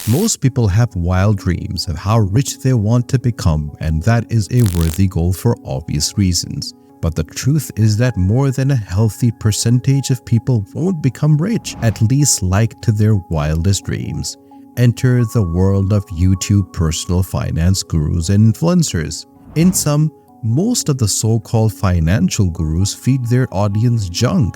Most people have wild dreams of how rich they want to become, and that is a worthy goal for obvious reasons. But the truth is that more than a healthy percentage of people won't become rich, at least like to their wildest dreams. Enter the world of YouTube personal finance gurus and influencers. In sum, most of the so-called financial gurus feed their audience junk.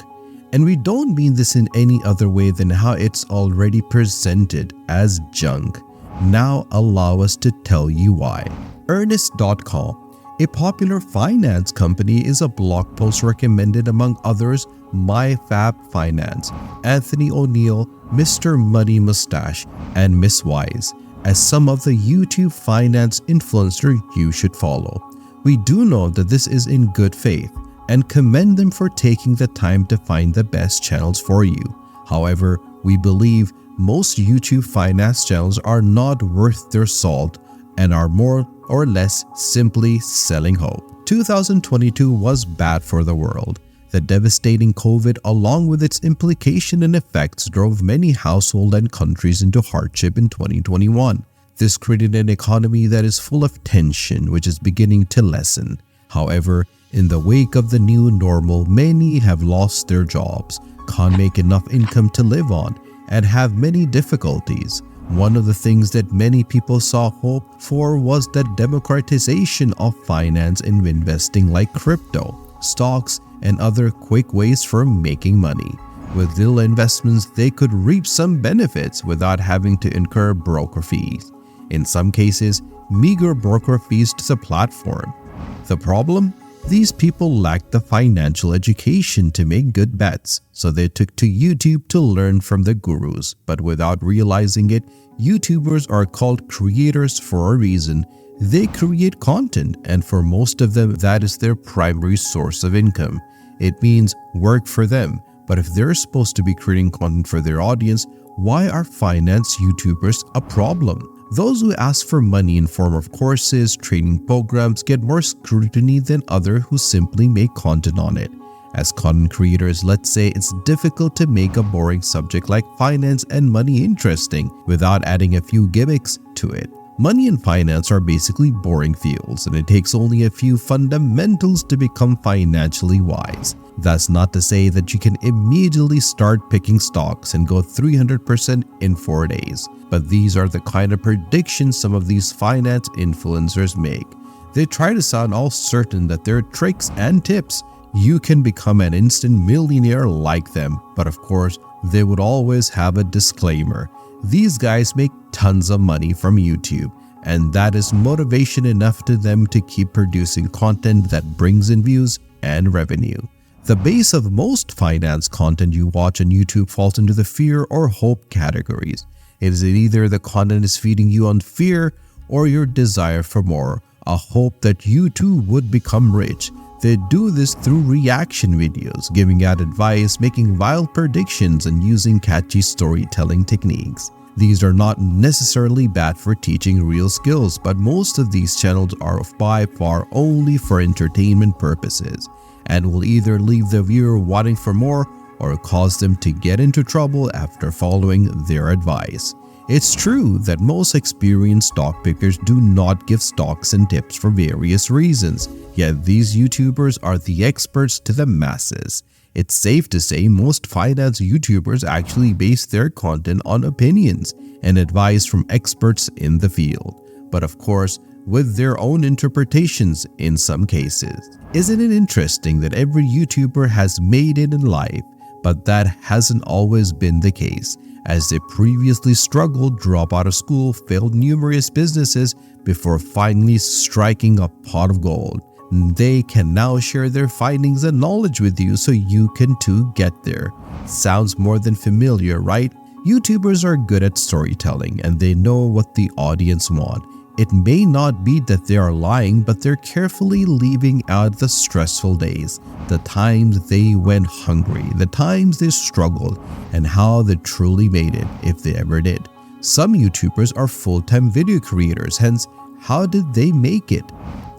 And we don't mean this in any other way than how it's already presented as junk. Now allow us to tell you why. Earnest.com, a popular finance company, is a blog post recommended among others my Fab Finance, Anthony O'Neill, Mr. Muddy Mustache, and Miss Wise as some of the YouTube finance influencers you should follow. We do know that this is in good faith and commend them for taking the time to find the best channels for you. However, we believe most YouTube finance channels are not worth their salt and are more or less simply selling hope. 2022 was bad for the world. The devastating COVID, along with its implication and effects, drove many households and countries into hardship in 2021. This created an economy that is full of tension, which is beginning to lessen. However, in the wake of the new normal, many have lost their jobs, can't make enough income to live on, and have many difficulties. One of the things that many people saw hope for was the democratization of finance and investing, like crypto, stocks, and other quick ways for making money. With little investments, they could reap some benefits without having to incur broker fees. In some cases, meager broker fees to the platform. The problem? These people lacked the financial education to make good bets, so they took to YouTube to learn from the gurus. But without realizing it, YouTubers are called creators for a reason. They create content, and for most of them, that is their primary source of income. It means work for them. But if they're supposed to be creating content for their audience, why are finance YouTubers a problem? Those who ask for money in form of courses, training programs get more scrutiny than others who simply make content on it. As content creators, let's say it's difficult to make a boring subject like finance and money interesting without adding a few gimmicks to it. Money and finance are basically boring fields, and it takes only a few fundamentals to become financially wise. That's not to say that you can immediately start picking stocks and go 300% in 4 days. But these are the kind of predictions some of these finance influencers make. They try to sound all certain that their tricks and tips, you can become an instant millionaire like them. But of course, they would always have a disclaimer. These guys make tons of money from YouTube, and that is motivation enough to them to keep producing content that brings in views and revenue. The base of most finance content you watch on YouTube falls into the fear or hope categories. It is either the content is feeding you on fear or your desire for more, a hope that you too would become rich. They do this through reaction videos, giving out advice, making wild predictions, and using catchy storytelling techniques. These are not necessarily bad for teaching real skills, but most of these channels are by far only for entertainment purposes and will either leave the viewer wanting for more or cause them to get into trouble after following their advice. It's true that most experienced stock pickers do not give stocks and tips for various reasons, yet these YouTubers are the experts to the masses. It's safe to say most finance YouTubers actually base their content on opinions and advice from experts in the field, but of course, with their own interpretations in some cases. Isn't it interesting that every YouTuber has made it in life, but that hasn't always been the case, as they previously struggled, dropped out of school, failed numerous businesses before finally striking a pot of gold. They can now share their findings and knowledge with you so you can too get there. Sounds more than familiar, right? YouTubers are good at storytelling and they know what the audience want. It may not be that they are lying, but they're carefully leaving out the stressful days, the times they went hungry, the times they struggled, and how they truly made it, if they ever did. Some YouTubers are full-time video creators, hence, how did they make it?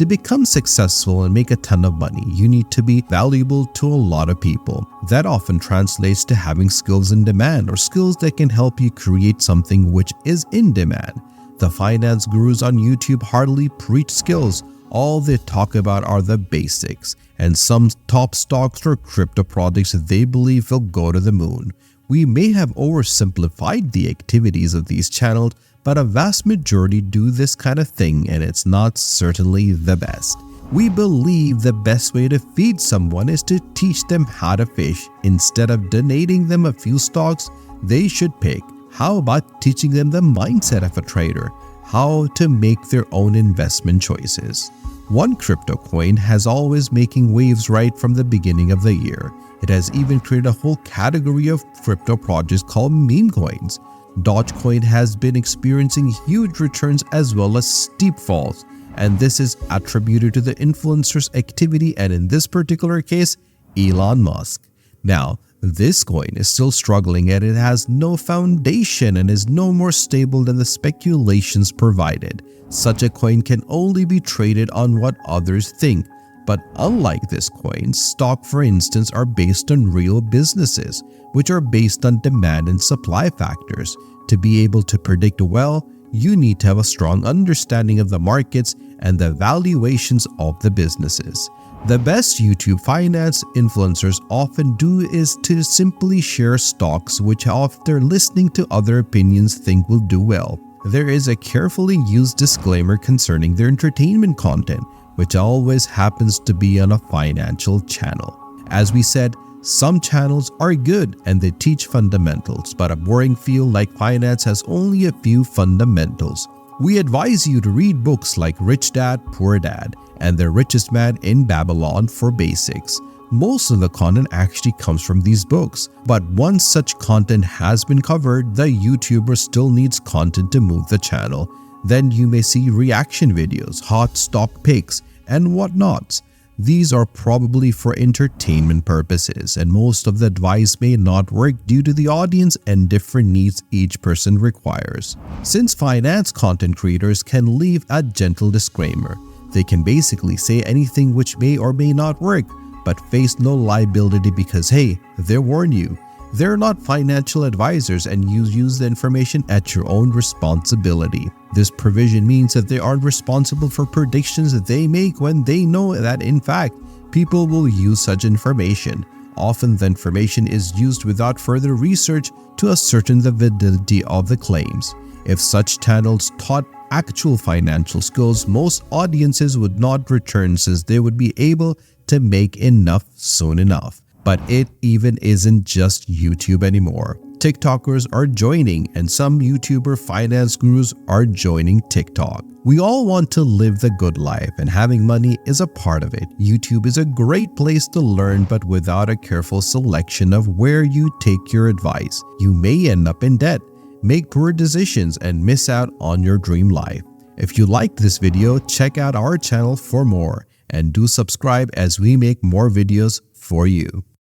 To become successful and make a ton of money, you need to be valuable to a lot of people. That often translates to having skills in demand or skills that can help you create something which is in demand. The finance gurus on YouTube hardly preach skills. All they talk about are the basics and some top stocks or crypto projects they believe will go to the moon. We may have oversimplified the activities of these channels, but a vast majority do this kind of thing, and it's not certainly the best. We believe the best way to feed someone is to teach them how to fish. Instead of donating them a few stocks they should pick, how about teaching them the mindset of a trader, how to make their own investment choices? One crypto coin has always making waves right from the beginning of the year. It has even created a whole category of crypto projects called meme coins. Dogecoin has been experiencing huge returns as well as steep falls, and this is attributed to the influencer's activity and in this particular case, Elon Musk. Now, this coin is still struggling and it has no foundation and is no more stable than the speculations provided. Such a coin can only be traded on what others think. But unlike this coin, stock for instance are based on real businesses, which are based on demand and supply factors. To be able to predict well, you need to have a strong understanding of the markets and the valuations of the businesses. The best YouTube finance influencers often do is to simply share stocks which after listening to other opinions think will do well. There is a carefully used disclaimer concerning their entertainment content, which always happens to be on a financial channel. As we said, some channels are good and they teach fundamentals, but a boring field like finance has only a few fundamentals. We advise you to read books like Rich Dad, Poor Dad and The Richest Man in Babylon for basics. Most of the content actually comes from these books, but once such content has been covered, the YouTuber still needs content to move the channel. Then you may see reaction videos, hot stock picks, and whatnots. These are probably for entertainment purposes, and most of the advice may not work due to the audience and different needs each person requires. Since finance content creators can leave a gentle disclaimer, they can basically say anything which may or may not work, but face no liability because hey, they warn you. They're not financial advisors and you use the information at your own responsibility. This provision means that they aren't responsible for predictions that they make when they know that in fact, people will use such information. Often the information is used without further research to ascertain the validity of the claims. If such channels taught actual financial skills, most audiences would not return since they would be able to make enough soon enough. But it even isn't just YouTube anymore. TikTokers are joining and some YouTuber finance gurus are joining TikTok. We all want to live the good life and having money is a part of it. YouTube is a great place to learn, but without a careful selection of where you take your advice, you may end up in debt, make poor decisions and miss out on your dream life. If you liked this video, check out our channel for more and do subscribe as we make more videos for you.